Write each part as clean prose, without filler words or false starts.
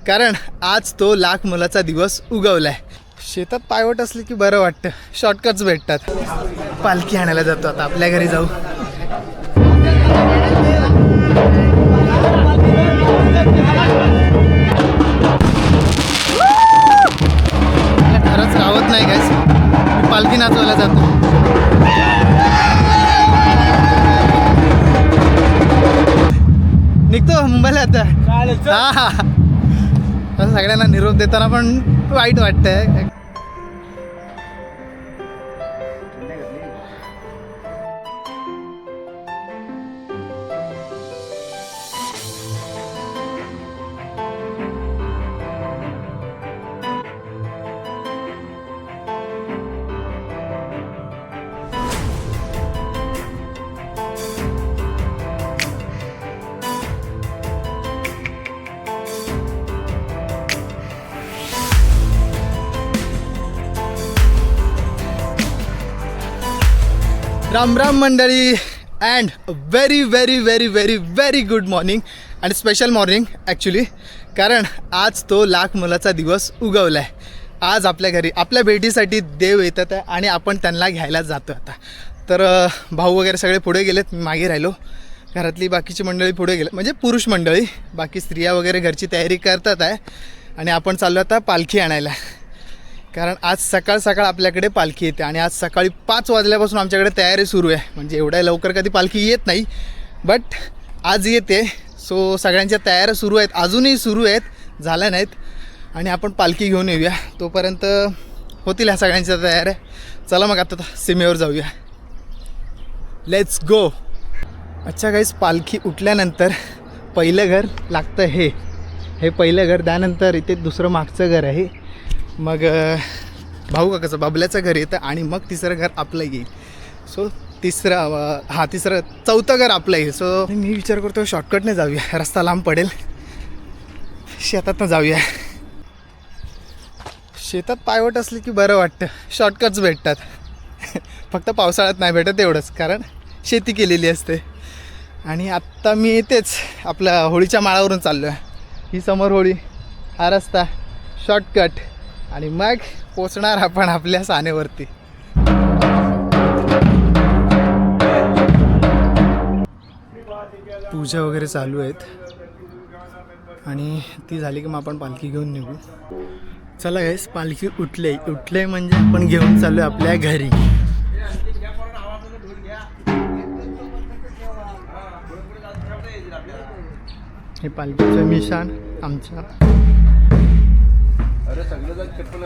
कारण आज तो लाख मोलाचा दिवस उगवलाय। शेतात पायवट असले की बरं वाटतं, शॉर्टकट्स भेटतात। पालखी आणायला जातो आता, आपल्या घरी जाऊ। खरंच राहत नाही गाईस, मी पालखी नाचवायला जातो। निघतो मुंबईला आता। हा हा, सगळ्यांना निरोप देताना पण वाईट वाटतंय। राम राम मंडळी, and very very very very very good morning and special morning actually, कारण आज तो लाख मोलाचा दिवस उगवला आहे। आज आपल्या घरी आपल्या भेटीसाठी देव येतात आहे आणि आपण त्यांना घ्यायला जातो आता। तर भाऊ वगैरे सगळे पुढे गेलेत, मी मागे राहिलो। घरातली बाकीची मंडळी पुढे गेले, म्हणजे पुरुष मंडळी, बाकी स्त्रिया वगैरे घरची तयारी करतात आहे आणि आपण चाललो आता पालखी आणायला। कारण आज सकाळ सकाळ आपल्याकडे पालखी येते आणि आज सकाळी 5 वाजल्यापासून आमच्याकडे तयारी सुरू आहे। म्हणजे एवढ्या लवकर कधी पालखी येत नाही, बट आज येते। सो सगळ्यांच्या तयाऱ्या सुरू आहेत, अजूनही सुरू आहेत, झाल्या नाहीत। आणि आपण पालखी घेऊन येऊया, तोपर्यंत होतील ह्या सगळ्यांच्या तयाऱ्या। चला मग आता सीमेवर जाऊया, लेट्स गो। अच्छा गाईस, पालखी उठल्यानंतर पहिलं घर लागतं हे पहिलं घर, त्यानंतर इथे दुसरं मागचं घर आहे, मग भाऊ काकाचं बाबल्याचं घर येतं आणि मग तिसरं घर आपलं येईल। सो चौथं घर आपलं येईल। सो मी विचार करतो शॉर्टकटने जाऊया, रस्ता लांब पडेल, शेतातनं जाऊया। शेतात पायवट असले की बरं वाटतं, शॉर्टकट्स भेटतात। फक्त पावसाळ्यात नाही भेटत एवढंच, कारण शेती केलेली असते। आणि आत्ता मी इथेच आपल्या होळीच्या माळावरून चाललो आहे। ही समोर होळी, हा रस्ता शॉर्टकट, आणि मग पोचणार आपण आपल्या सानेवरती। पूजा वगैरे चालू आहेत आणि ती झाली की मग आपण पालखी घेऊन निघू। चला गाईस, पालखी उठले म्हणजे आपण घेऊन चालू आहे आपल्या घरी। हे पालखीचं निशाण आमच्या। अरे सगळं चप्पल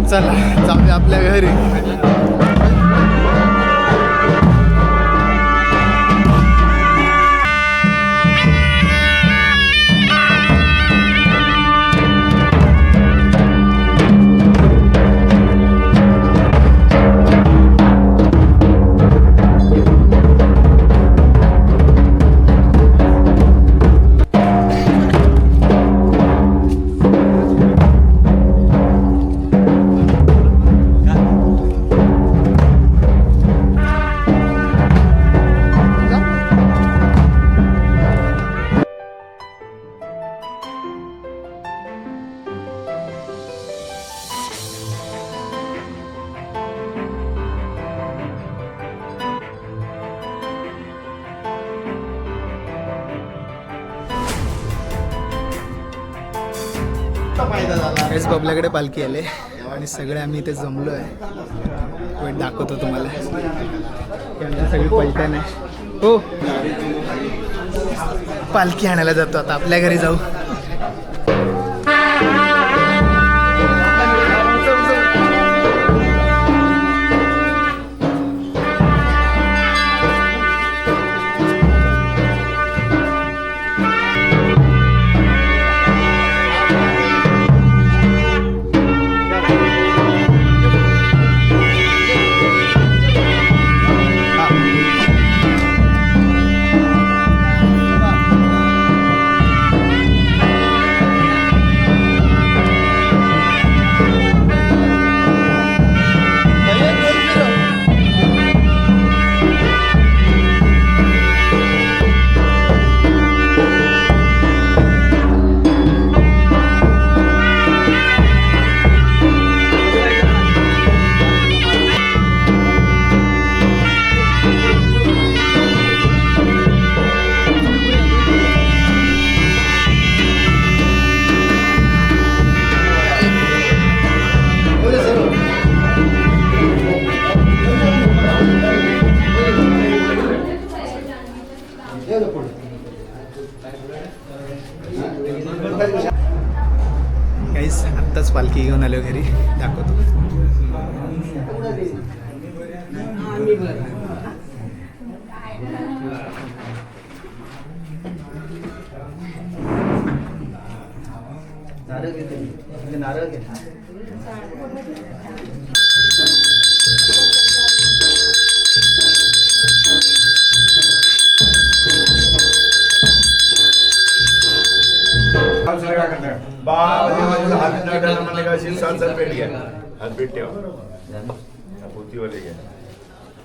चला जाऊया आपल्या घरी। हेच बबल्याकडे पालखी आले आणि सगळे आम्ही इथे जमलो आहे। वेट दाखवतो तुम्हाला, सगळी पैठण आहे। हो, पालखी आणायला जातो आता, आपल्या घरी जाऊ। गाईस आत्ताच पालखी घेऊन आलो घरी, दाखवतो. नारळ घे. पेट घ्या, हात पेट ठेवा, पोतीवाले घ्या.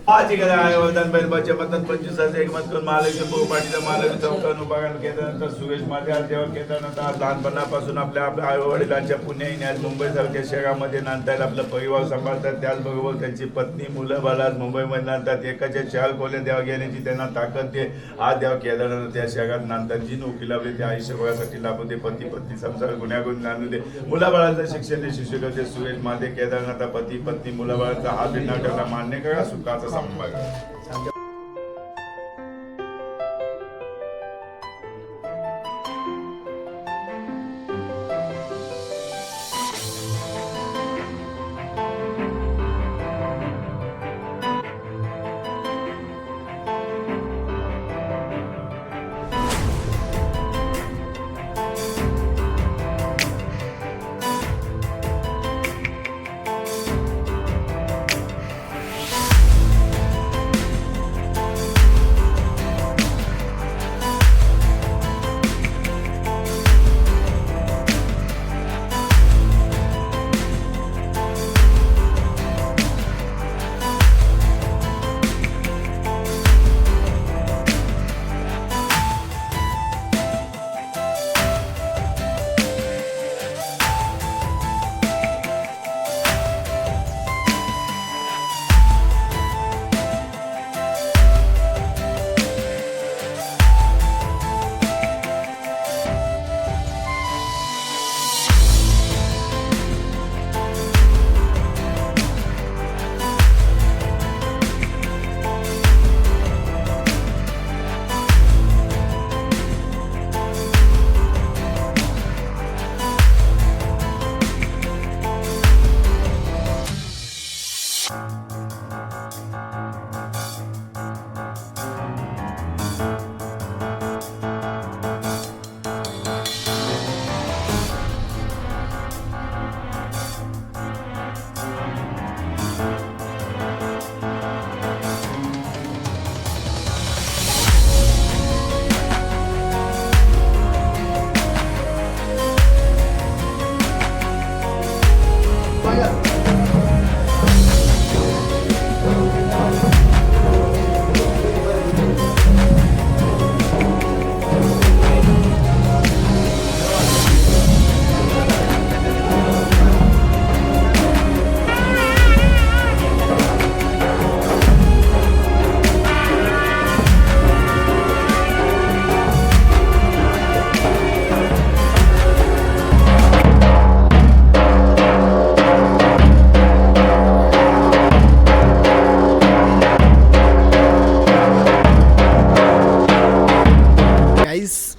आज वरदान बैल बच्चे मतदान 25 एकमत करून महालक्ष्मी भाऊ पाटील महालक्ष्मी चौकान उभा केल्यानंतर सुरेश माझे देवा केल्यानंतर आज लहानपणापासून आपल्या आई वडिलांच्या पुण्याने आज मुंबईसारख्या शहरामध्ये नांदतात, आपला परिवार सांभाळतात. त्याचबरोबर त्यांची पत्नी मुलं बाळ आज मुंबईमध्ये नांदतात. एकाच्या 4 खोल्या देवा घेण्याची त्यांना ताकद दे. आज देवा केल्यानंतर त्या शहरात नांदतात. जी नोकरी लाभली ते आयुष्यभरासाठी लाभू दे. पती पत्नी संसार गुन्ह्यागुन नांदू दे. मुलाबाळांचं शिक्षण दे. शिक्षक सुरेश माझे केदारनाथ पती पत्नी मुलाबाळांचा हा भिन्नाट्याला मान्य करा. सुखाचा संभाग.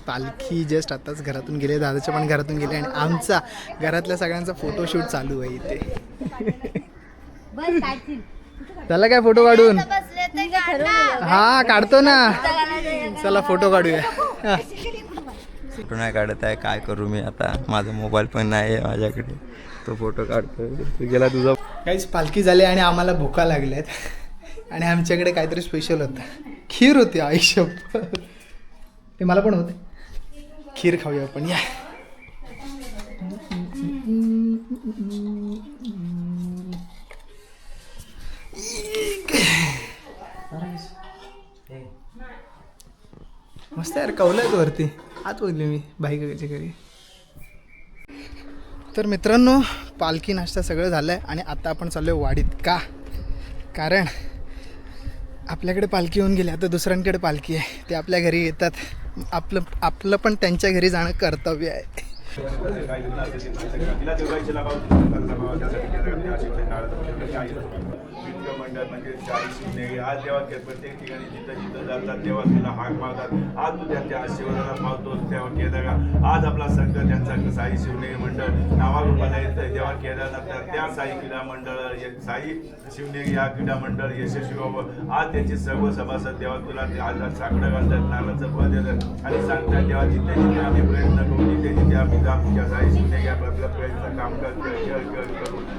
पालखी जस्ट आताच घरातून गेले, दादाच्या पण घरातून गेले आणि आमचा घरातल्या सगळ्यांचा फोटोशूट चालू आहे इथे. त्याला काय फोटो काढून? हा काढतो ना, चला फोटो काढूया. फोटो नाही काढत आहे, काय करू मी आता, माझा मोबाईल पण नाही आहे माझ्याकडे, तो फोटो काढतो. गेला तुझा. काहीच पालखी झाली आणि आम्हाला भुका लागल्यात आणि आमच्याकडे काहीतरी स्पेशल होतं, खीर होती. आयुष्यात ते मला पण होते. खीर खाऊया आपण, या. मस्त यार, कौलात वरती आत बोलले मी बाईकाच्या घरी. तर मित्रांनो, पालखी नाश्ता सगळं झालं आहे आणि आता आपण चाललो आहे वाडीत. का? कारण आपल्याकडे पालखी येऊन गेली, आता दुसऱ्यांकडे पालखी आहे. ते आपल्या घरी येतात, आपलं पण त्यांच्या घरी जाणं कर्तव्य आहे. काय घेतलं असेल तिला तेवढायचे लागावं मित्र मंडळ म्हणजे 40 शिवनेरी आज जेव्हा प्रत्येक ठिकाणी जिथं जिथं जातात तेव्हा तिला हाक मारतात. आज तू त्यांच्या आशीर्वादाला पावतोस तेव्हा केदार आज आपला संघ त्यांचा साई शिवनेरी मंडळ नावारूपाला येतं. जेव्हा केदारनंतर त्या साई क्रीडा मंडळ साई शिवनेरी या क्रीडा मंडळ यशस्वी व्हावं. आज त्याचे सर्व सभासद तेव्हा तुला आज साकडं घालतात, नारळाचं फळ देतात आणि सांगतात तेव्हा जिथे जिथे आम्ही प्रयत्न करू, जिथे जिथे आम्ही आमच्या साई शिवनेरी आपला प्रयत्न काम करू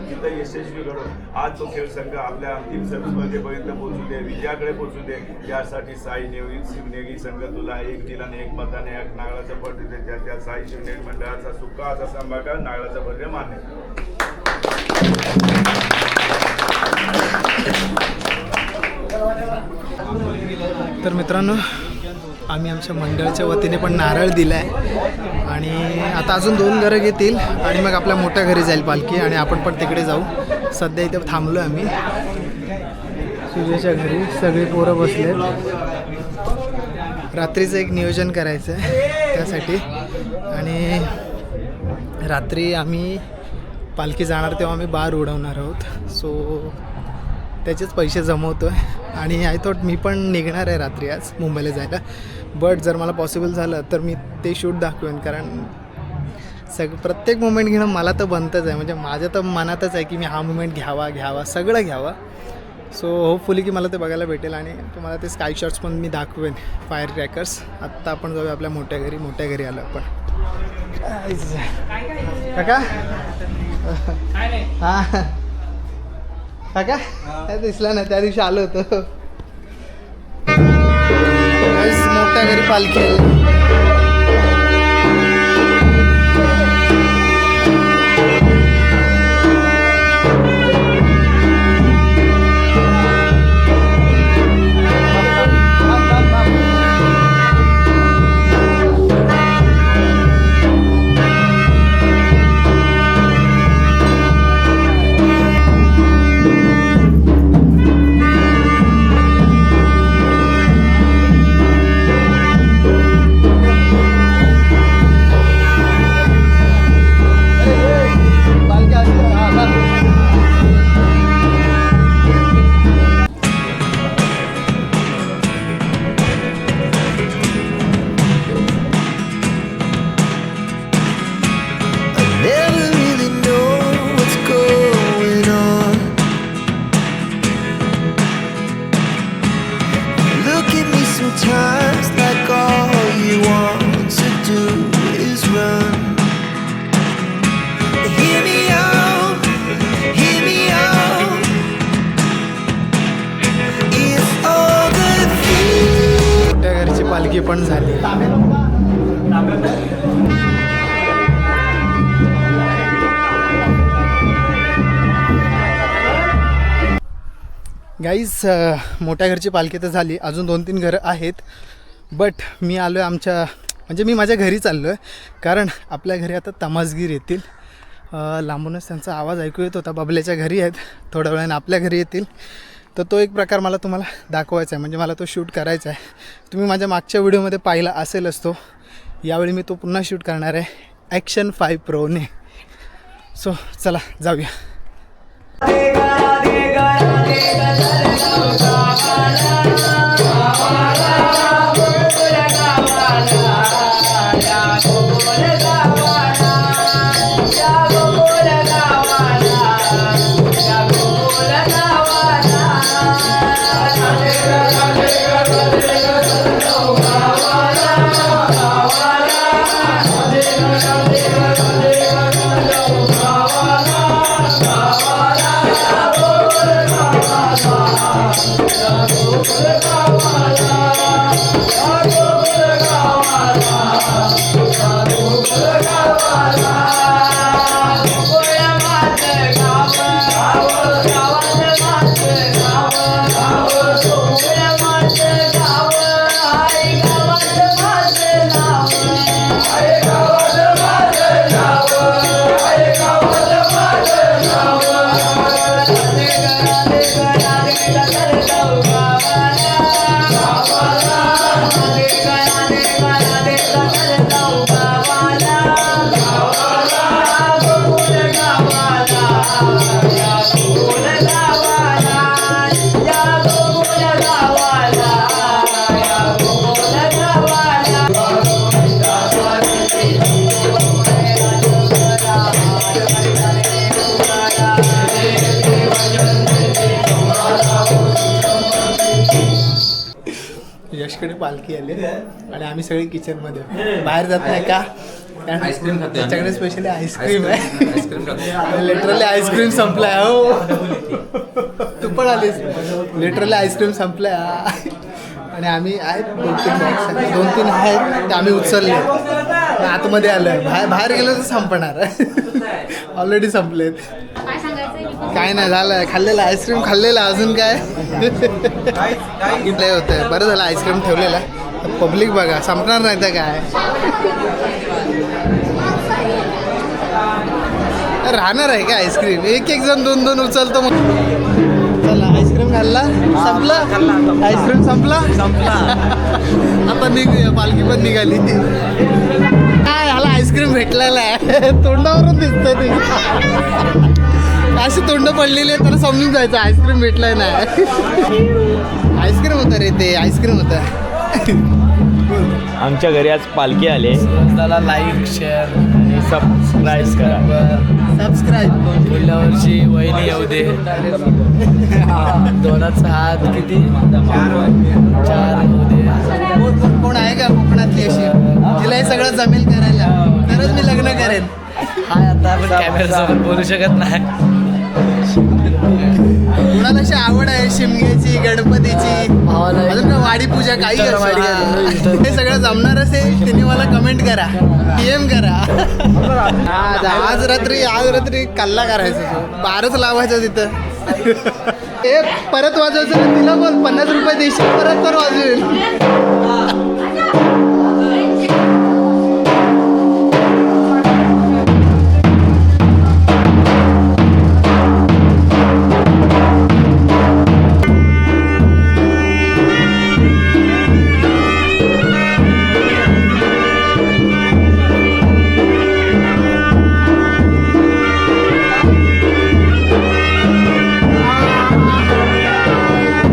तिथं यशस्वी करू. आज तो खेळ संघ आपल्या अंतिम स्पर्धेपर्यंत पोहोचू दे, विजयाकडे पोहोचू दे. यासाठी साई शिवनेरी संघ तुला एक दिलाने एक मताने एक नारळाचं फळ देते. त्या साई शिवनेरी मंडळाचा सुका असा सांभाळ नारळाचं भव्य मान्य. तर मित्रांनो आम्ही आमच्या मंडळाच्या वतीने पण नारळ दिला आहे आणि आता अजून 2 घरं घेतील आणि मग आपल्या मोठ्या घरी जाईल पालखी आणि आपण पण तिकडे जाऊ. सध्या इथे थांबलो आम्ही सुजयच्या घरी, सगळी पोरं बसले. रात्रीचं एक नियोजन करायचं आहे त्यासाठी आणि रात्री आम्ही पालखी जाणार तेव्हा आम्ही बार उडवणार आहोत. सो त्याचेच पैसे जमवतो आहे आणि आय थॉट मी पण निघणार आहे रात्री आज मुंबईला जायला. बट जर मला पॉसिबल झालं तर मी ते शूट दाखवेन, कारण प्रत्येक मोमेंट घेणं मला तर बनतंच आहे. म्हणजे माझ्या तर मनातच आहे की मी हा मोमेंट घ्यावा सगळं घ्यावा. सो होपफुली की मला ते बघायला भेटेल आणि तुम्हाला ते स्काय शॉट्स पण मी दाखवेन, फायर क्रॅकर्स. आत्ता आपण जाऊया आपल्या मोठ्या घरी आलो आपण. काका हां काका काय दिसला ना, त्या दिवशी आलो होतो. मोठ्या घरी पालखी आली. Sometimes like all you want to do is run. Hear me out, hear me out. It's all the things. मोठ्या घरची पालखी पण झाली. गाईज मोठ्या घरची पालखी तर झाली, अजून 2-3 घरं आहेत. बट मी आलो आहे म्हणजे मी माझ्या घरी चाललो आहे, कारण आपल्या घरी आता तमासगीर येतील. लांबूनच त्यांचा आवाज ऐकू येत होता. बबल्याच्या घरी आहेत, थोड्या वेळाने आपल्या घरी येतील. तर तो एक प्रकार मला तुम्हाला दाखवायचा आहे, म्हणजे मला तो शूट करायचा आहे. तुम्ही माझ्या मागच्या व्हिडिओमध्ये पाहिला असेलच तो. यावेळी मी तो पुन्हा शूट करणार आहे ॲक्शन 5 प्रोने. सो चला जाऊया. आमच्याकडे पालखी आली आणि आम्ही सगळे किचन मध्ये बाहेर जात नाही का आईस्क्रीम खाते त्याच्याकडे स्पेशली आईस्क्रीम आहे आईस्क्रीम खाते लिटरली आईस्क्रीम संपलाय हो तू पण आलीस लिटरली आईस्क्रीम संपलाय आणि आम्ही आहेत 2-3 बॉक्स 2-3 आहेत ते आम्ही उचलले आतमध्ये आलं बाहेर गेलं तर संपणार ऑलरेडी संपलेत काय नाही झालं खाल्लेलं आईस्क्रीम खाल्लेलं अजून काय लय होतं बरं झालं आईस्क्रीम ठेवलेलं पब्लिक बघा संपणार नाही तर काय राहणार आहे का आईस्क्रीम एक जण 2-2 उचलतो मग चला आईस्क्रीम खाल्ला संपला आईस्क्रीम संपला आता निघूया पालखी पण निघाली काय ह्याला आईस्क्रीम भेटलेला आहे तोंडावरून दिसतंय ते अशी तोंड पडलेली आहे तर समजून जायचं आईस्क्रीम भेटलाय ना आईस्क्रीम होतं रे ते आईस्क्रीम होतं आमच्या घरी आज पालखी आले त्याला लाईक शेअर आणि सबस्क्राईब करा सबस्क्राईब पुढल्या वर्षी वहिनी येऊ दे दोनाचा हात किती 4 येऊ दे कोण आहे का कोकणातली अशी तिला हे सगळं जमेल करायला तरच मी लग्न करेन हाय आता आपण कॅमेऱ्यासमोर बोलू शकत नाही कुणाला अशी आवड आहे शिमग्याची गणपतीची भावाला अजून का वाडी पूजा काही Insta असो, वाडी हा. आहे. हे सगळं जमणार असेल त्यांनी मला कमेंट करा DM करा आज रात्री कल्ला करायचा तो 12च लावायचा तिथं ए परत वाजवायचं ना, तिला बोल 50 रुपये देशील परत तर वाजवेल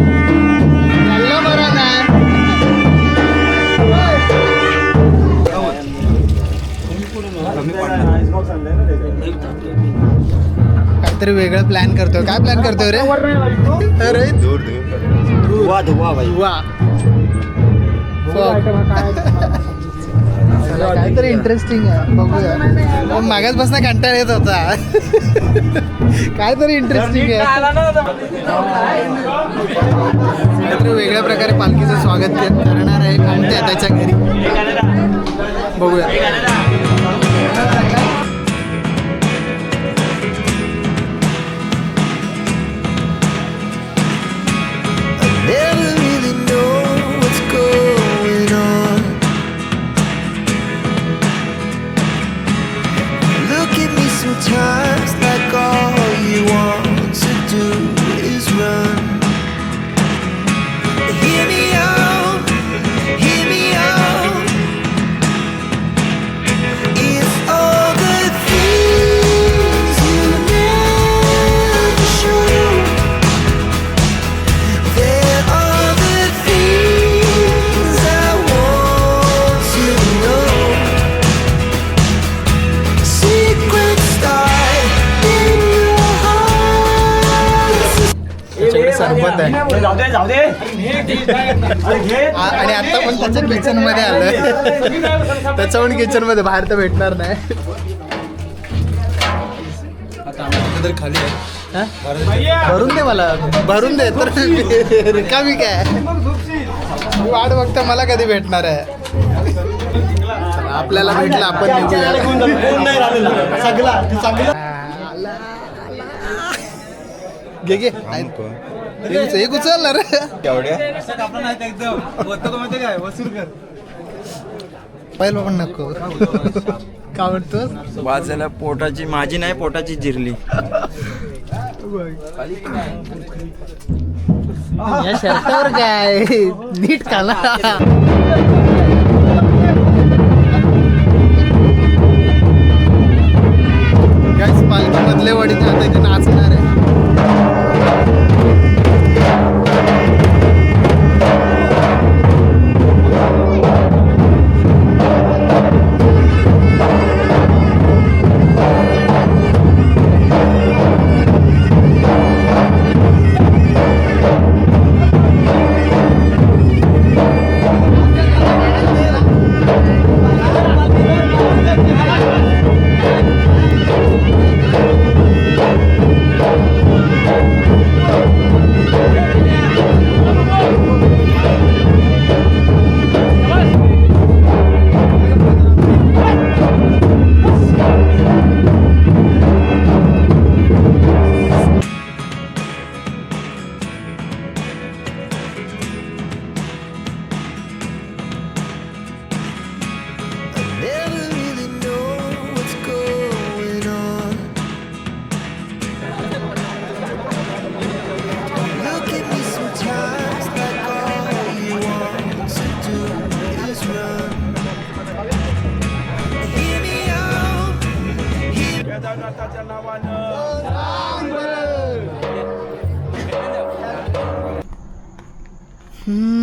चाललं बरं ना काहीतरी वेगळं प्लॅन करतो काय प्लॅन करतोय रे अरे वा चला, काहीतरी इंटरेस्टिंग आहे बघूया मागासपासून कंटाळा येत होता काहीतरी इंटरेस्टिंग आहे काहीतरी वेगळ्या प्रकारे पालखीचं स्वागत करणार आहे कोणत्या त्याच्या घरी बघूया Never really know what's going on. Look at me sometimes like all you want to do is run. Hear me out, hear me out. It's all the things you never show. There are the things I want to know. Secrets start in your heart. त्याच्याकडे सरबत आहे आणि आता पण त्याच्या kitchen मध्ये आलं त्याच्या पण किचन मध्ये बाहेर तर भेटणार नाही हा? भरून दे मला भरून दे तर रिकामी काय मी वाट बघता मला कधी भेटणार आहे चला, आपल्याला भेटलं आपण निघूया. आला. घे घे एक उचल ना रे पहिलं पण नको का म्हणतोस वाजायला पोटाची माझी नाही पोटाची जिरली या शर्टावर काय नीट खाला पालखी मधले वाडीत आता इथे नाचणार आहे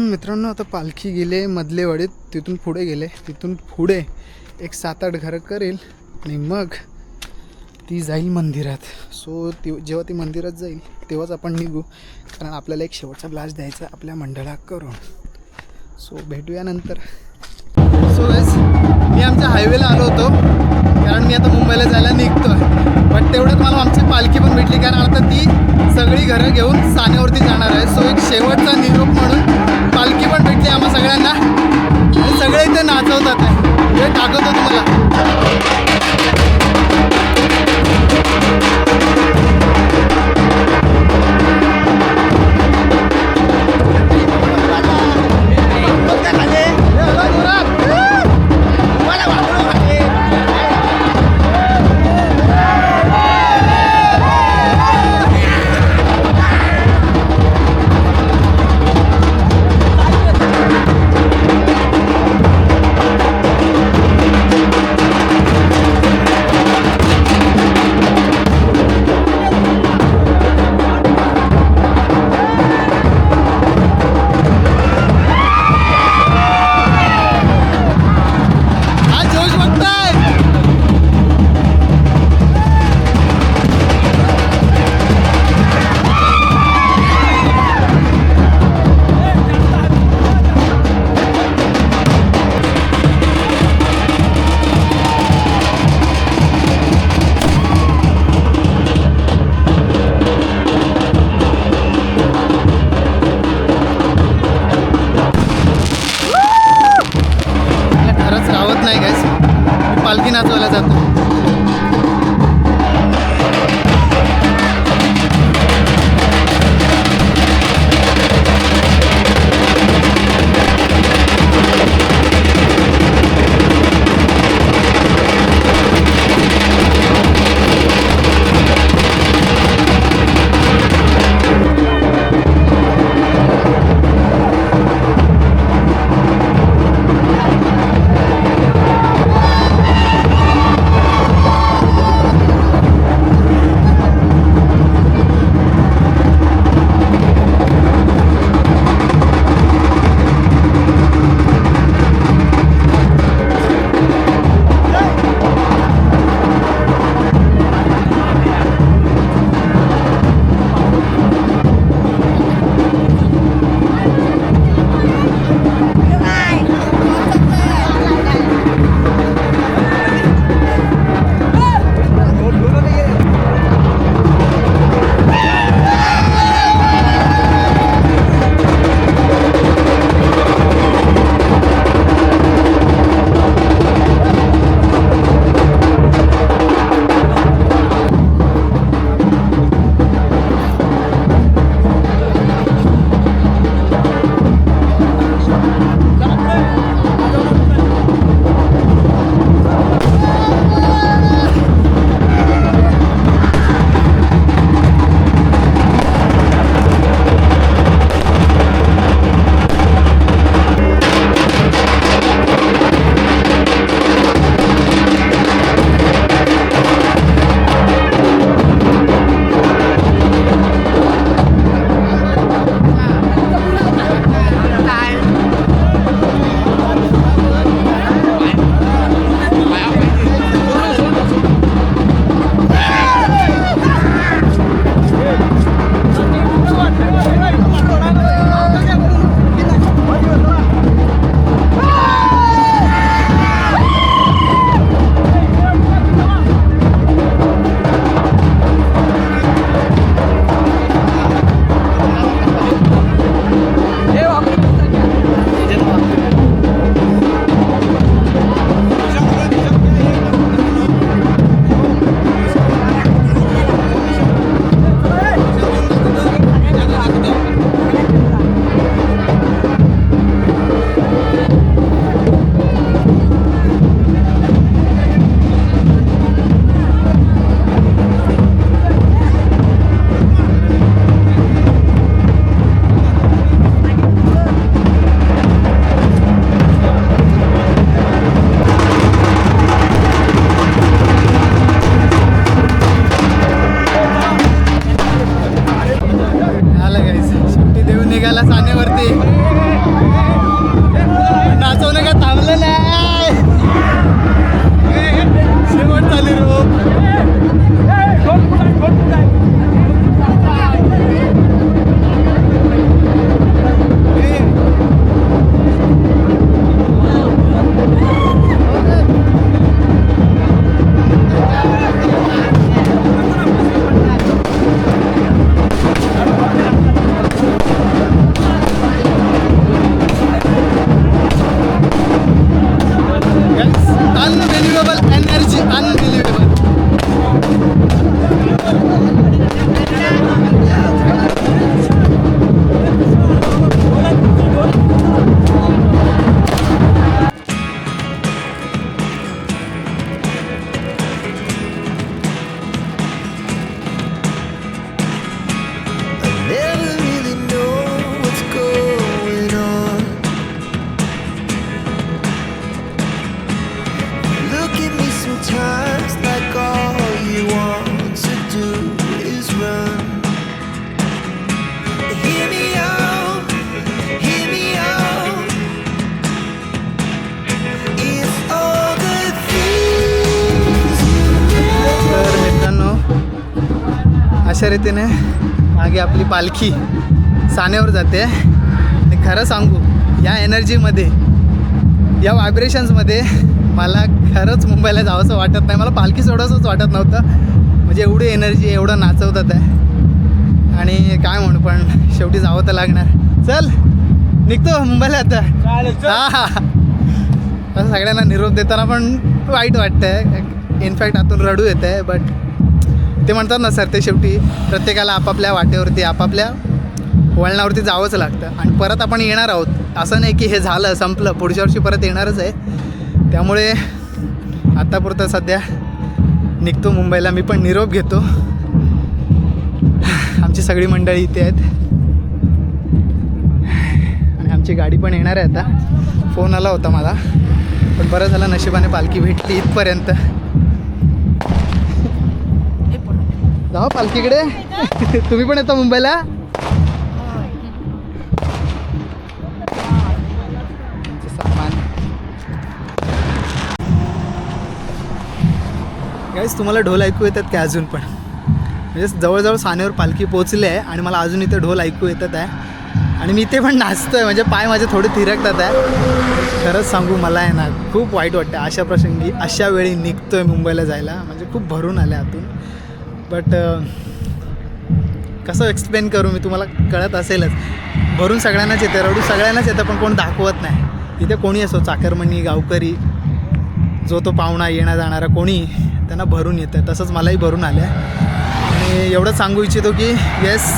मित्रांनो आता पालखी गेले मधलेवाडीत, तिथून पुढे गेले, तिथून पुढे एक 7-8 घरं करेल आणि मग ती जाईल मंदिरात. सो जेव्हा ती मंदिरात जाईल तेव्हाच आपण निघू, कारण आपल्याला एक शेवटचा ब्लास्ट द्यायचा आहे आपल्या मंडळात करून. सो भेटूया नंतर. सो गाईस, मी आमच्या हायवेला आलो होतो कारण मी आता मुंबईला जायला निघतो आहे. बट तेवढ्यात मला आमची पालखी पण भेटली, कारण आता ती सगळी घरं घेऊन सानेवरती जाणार आहे. सो एक शेवटचा निरोप म्हणून पालखी पण भेटली आम्हा सगळ्यांना आणि सगळे इथे नाचवतात आहे. हे टाकतो तुम्हाला. अशा रीतीने मागे आपली पालखी सानेवर जाते आणि खरं सांगू या एनर्जीमध्ये या व्हायब्रेशन्समध्ये मला खरंच मुंबईला जावंसं वाटत नाही. मला पालखी सोडावंसंच वाटत नव्हतं. म्हणजे एवढी एनर्जी एवढं नाचवतात आहे आणि काय म्हणू पण शेवटी जावं तर लागणार. चल निघतो मुंबईला आता. हां हां असं सगळ्यांना निरोप देताना पण वाईट वाटतं आहे. इनफॅक्ट आतून रडू येतं आहे. बट ते म्हणतात ना सर ते शेवटी प्रत्येकाला आपापल्या वाटेवरती आपापल्या वळणावरती जावंच लागतं आणि परत आपण येणार आहोत. असं नाही की हे झालं संपलं, पुढच्या वर्षी परत येणारच आहे. त्यामुळे आत्तापुरतं सध्या निघतो मुंबईला. मी पण निरोप घेतो. आमची सगळी मंडळी इथे आहेत आणि आमची गाडी पण येणार आहे आता. फोन आला होता मला पण बरं झालं नशिबाने पालखी भेटली इथपर्यंत. जाऊ पालखीकडे. तुम्ही पण येता मुंबईला? गाईस तुम्हाला ढोल ऐकू येतात का अजून पण? म्हणजे जवळजवळ सानेवर पालखी पोचली आहे आणि मला अजून इथे ढोल ऐकू येतात आहे आणि मी इथे पण नाचतो आहे. म्हणजे पाय माझे थोडे थिरकतात आहे. खरंच सांगू मला आहे ना खूप वाईट वाटतं अशा प्रसंगी अशा वेळी निघतो आहे मुंबईला जायला. म्हणजे खूप भरून आलं आतून. बट कसं एक्सप्लेन करू मी तुम्हाला कळत असेलच. भरून सगळ्यांनाच येतं, रडू सगळ्यांनाच येतं पण कोण दाखवत नाही. इथे कोणी असो चाकरमणी गावकरी जो तो पाहुणा येणं जाणारा कोणी त्यांना भरून येतं. तसंच मलाही भरून आलं आहे आणि एवढंच सांगू इच्छितो की yes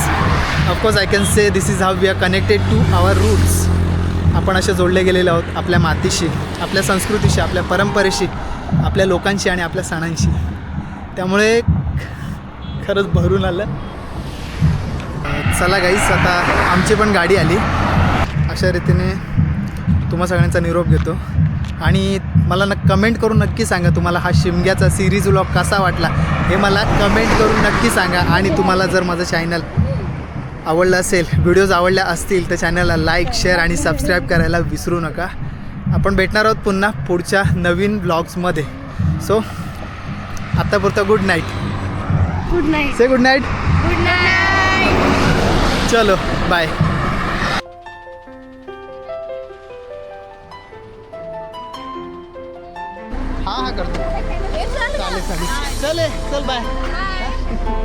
of course I can say this is how we are connected to our roots. आपण असे जोडले गेलेले आहोत आपल्या मातीशी, आपल्या संस्कृतीशी, आपल्या परंपरेशी, आपल्या लोकांशी आणि आपल्या सणांशी. त्यामुळे खरंच भरून आलं. चला गाईस आता आमची पण गाडी आली. अशा रीतीने तुम्हा सगळ्यांचा निरोप घेतो आणि मला कमेंट करून नक्की सांगा तुम्हाला हा शिमग्याचा सिरीज व्लॉग कसा वाटला हे मला कमेंट करून नक्की सांगा. आणि तुम्हाला जर माझं चॅनल आवडलं असेल, व्हिडिओज आवडल्या असतील तर चॅनलला लाईक शेअर आणि सबस्क्राईब करायला विसरू नका. आपण भेटणार आहोत पुन्हा पुढच्या नवीन व्लॉग्समध्ये. सो आत्तापुरतं good night. Good night. Say good night. Good night. चलो बाय. हां हां करतो. चालेल चालेल चल बाय.